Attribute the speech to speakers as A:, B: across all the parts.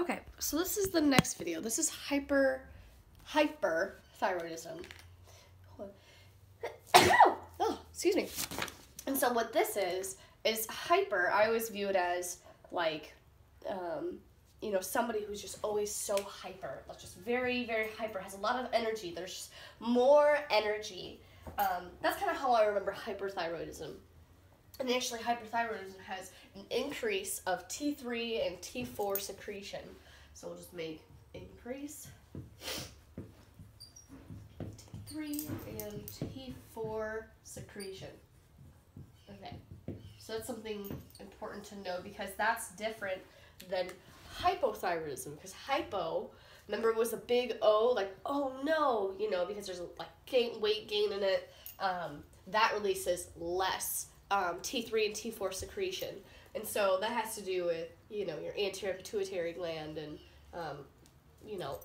A: Okay, so this is the next video. This is hyperthyroidism. Oh, excuse me. And so what this is hyper. I always view it as like, somebody who's just always so hyper. Like just very, very hyper, has a lot of energy. There's just more energy. That's kind of how I remember hyperthyroidism. And actually, hyperthyroidism has an increase of T3 and T4 secretion. So we'll just make increase T3 and T4 secretion. Okay, so that's something important to know because that's different than hypothyroidism. Because hypo, remember, it was a big O, like, oh no, because there's like weight gain in it. That releases less T3 and T4 secretion. And so that has to do with, your anterior pituitary gland and,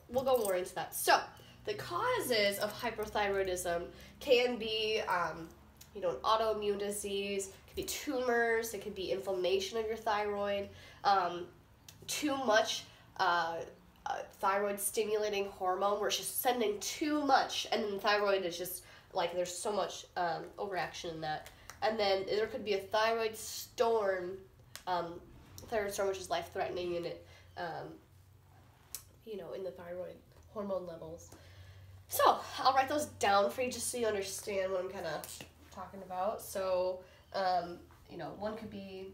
A: we'll go more into that. So the causes of hyperthyroidism can be, an autoimmune disease, it could be tumors, it could be inflammation of your thyroid, too much thyroid stimulating hormone where it's just sending too much, and then the thyroid is just like there's so much overaction in that. And then there could be a thyroid storm, which is life-threatening, and it, in the thyroid hormone levels. So I'll write those down for you just so you understand what I'm kind of talking about. So, one could be,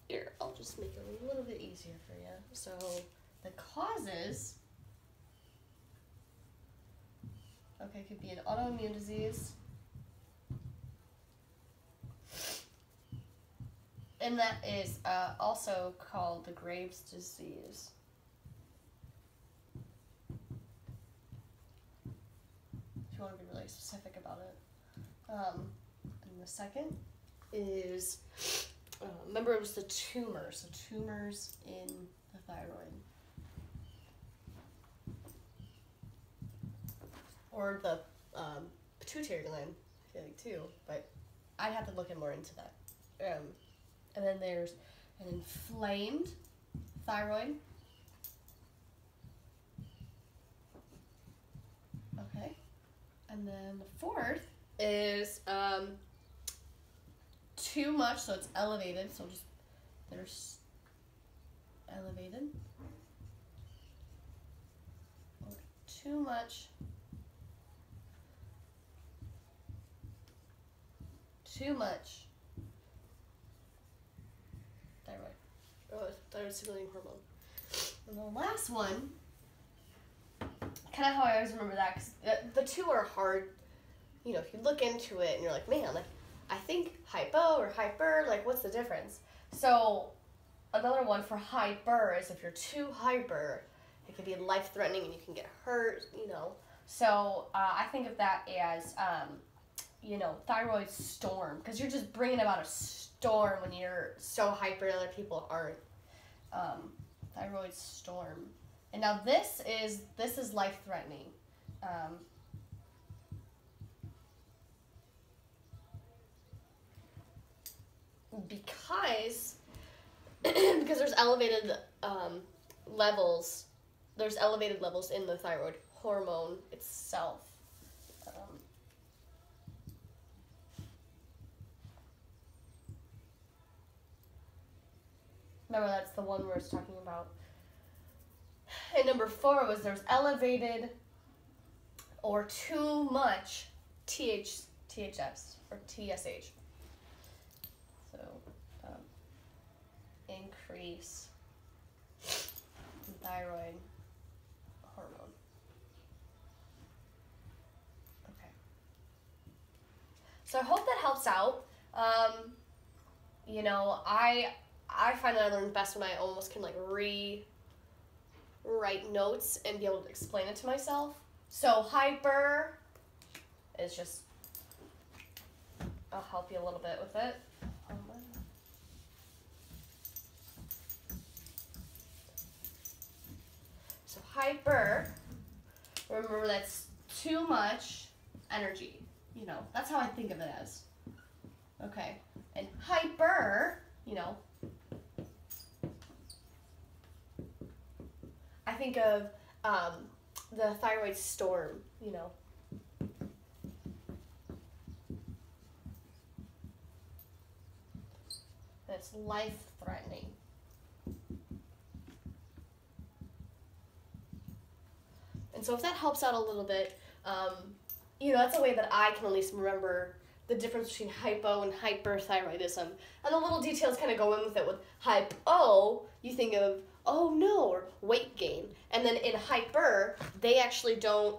A: here, I'll just make it a little bit easier for you. So the causes, okay, could be an autoimmune disease. And that is also called the Graves' disease. If you want to be really specific about it. And the second is, remember it was the tumor, so tumors in the thyroid. Or the pituitary gland, I feel like too, but I'd have to look more into that. And then there's an inflamed thyroid. Okay. And then the fourth is too much, so it's elevated. So just there's elevated. Or too much. Too much thyroid stimulating hormone. And the last one, kind of how I always remember that, because the two are hard, if you look into it and you're like, man, like, I think hypo or hyper, like, what's the difference? So another one for hyper is if you're too hyper, it can be life-threatening and you can get hurt, So I think of that as, thyroid storm, because you're just bringing about a storm when you're so hyper and other people aren't. Thyroid storm. And now this is life-threatening. Because there's elevated levels. There's elevated levels in the thyroid hormone itself. Remember, that's the one where it's talking about. And number 4 was there's elevated or too much THS or TSH. So, increase in thyroid hormone. Okay. So I hope that helps out. I find that I learn best when I almost can rewrite notes and be able to explain it to myself. So hyper is just, I'll help you a little bit with it. So hyper, remember that's too much energy. That's how I think of it as. Okay. And hyper, think of the thyroid storm, you know. It's life-threatening. And so if that helps out a little bit, you know, that's a way that I can at least remember the difference between hypo and hyperthyroidism. And the little details kind of go in with it. With hypo, you think of, oh no, or weight gain. And then in hyper, they actually don't,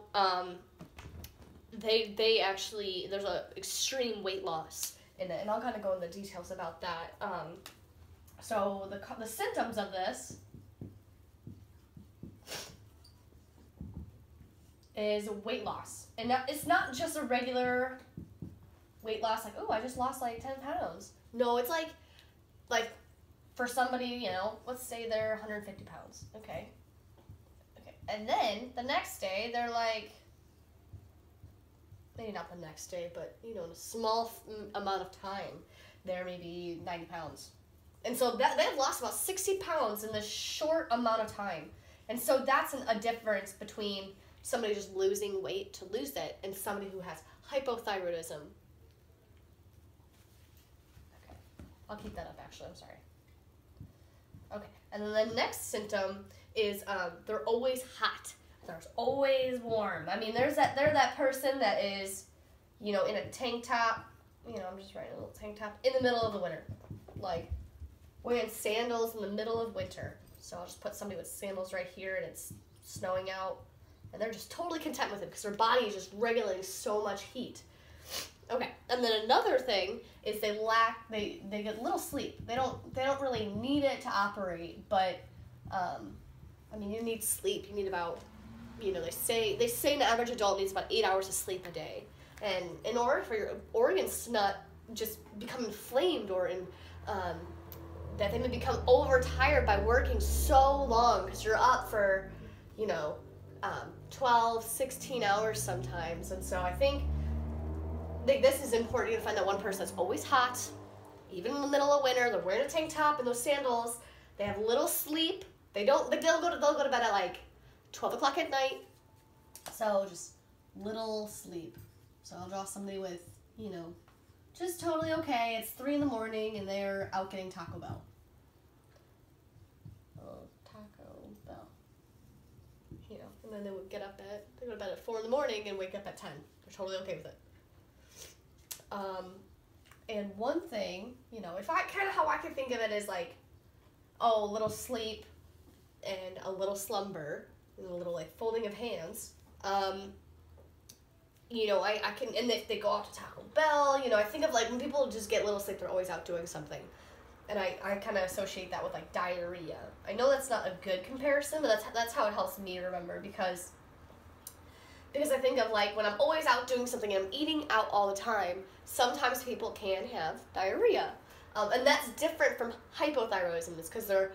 A: they actually, there's a extreme weight loss in it. And I'll kind of go into details about that. So the symptoms of this is weight loss. And it's not just a regular weight loss, like, oh, I just lost like 10 pounds. No, it's like for somebody, you know, let's say they're 150 pounds. Okay. And then the next day, they're like, maybe not the next day, but, you know, in a small amount of time, they're maybe 90 pounds. And so they've lost about 60 pounds in this short amount of time. And so that's a difference between somebody just losing weight to lose it and somebody who has hypothyroidism. Okay, I'll keep that up actually, I'm sorry. Okay, and then the next symptom is they're always hot. They're always warm. I mean, they're that person that is, you know, in a tank top, you know, I'm just writing a little tank top, in the middle of the winter. Like, wearing sandals in the middle of winter. So I'll just put somebody with sandals right here and it's snowing out. And they're just totally content with it because their body is just regulating so much heat. Okay, and then another thing is they get little sleep. They don't really need it to operate, but I mean, you need sleep. You need about, you know, they say an average adult needs about 8 hours of sleep a day. And in order for your organs to not just become inflamed or that they may become overtired by working so long because you're up for, you know, 12, 16 hours sometimes. And so I think this is important to find that one person that's always hot, even in the middle of winter. They're wearing a tank top and those sandals. They have little sleep. They'll go to bed at like 12 o'clock at night. So just little sleep. So I'll draw somebody with, you know, just totally okay. It's 3 in the morning and they're out getting Taco Bell. You know, and then they would they go to bed at 4 in the morning and wake up at 10. They're totally okay with it. And one thing, you know, how I can think of it is like, oh, a little sleep and a little slumber and a little like folding of hands. You know, I can, and if they go out to Taco Bell, you know, I think of like when people just get little sleep, they're always out doing something. And I kind of associate that with like diarrhea. I know that's not a good comparison, but that's how it helps me remember because I think of like when I'm always out doing something and I'm eating out all the time, sometimes people can have diarrhea. And that's different from hypothyroidism. It's because they're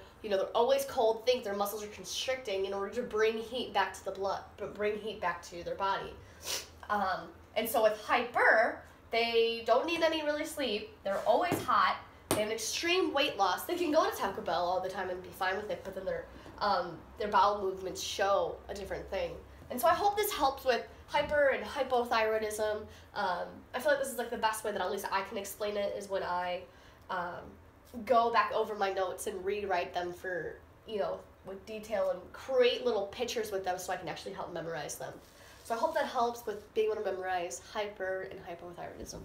A: always cold, think their muscles are constricting in order to bring heat back to the blood, but bring heat back to their body. And so with hyper, they don't need any really sleep. They're always hot. They have an extreme weight loss. They can go to Taco Bell all the time and be fine with it, but then their bowel movements show a different thing. And so I hope this helps with hyper and hypothyroidism. I feel like this is like the best way that at least I can explain it is when I go back over my notes and rewrite them for, you know, with detail and create little pictures with them so I can actually help memorize them. So I hope that helps with being able to memorize hyper and hypothyroidism.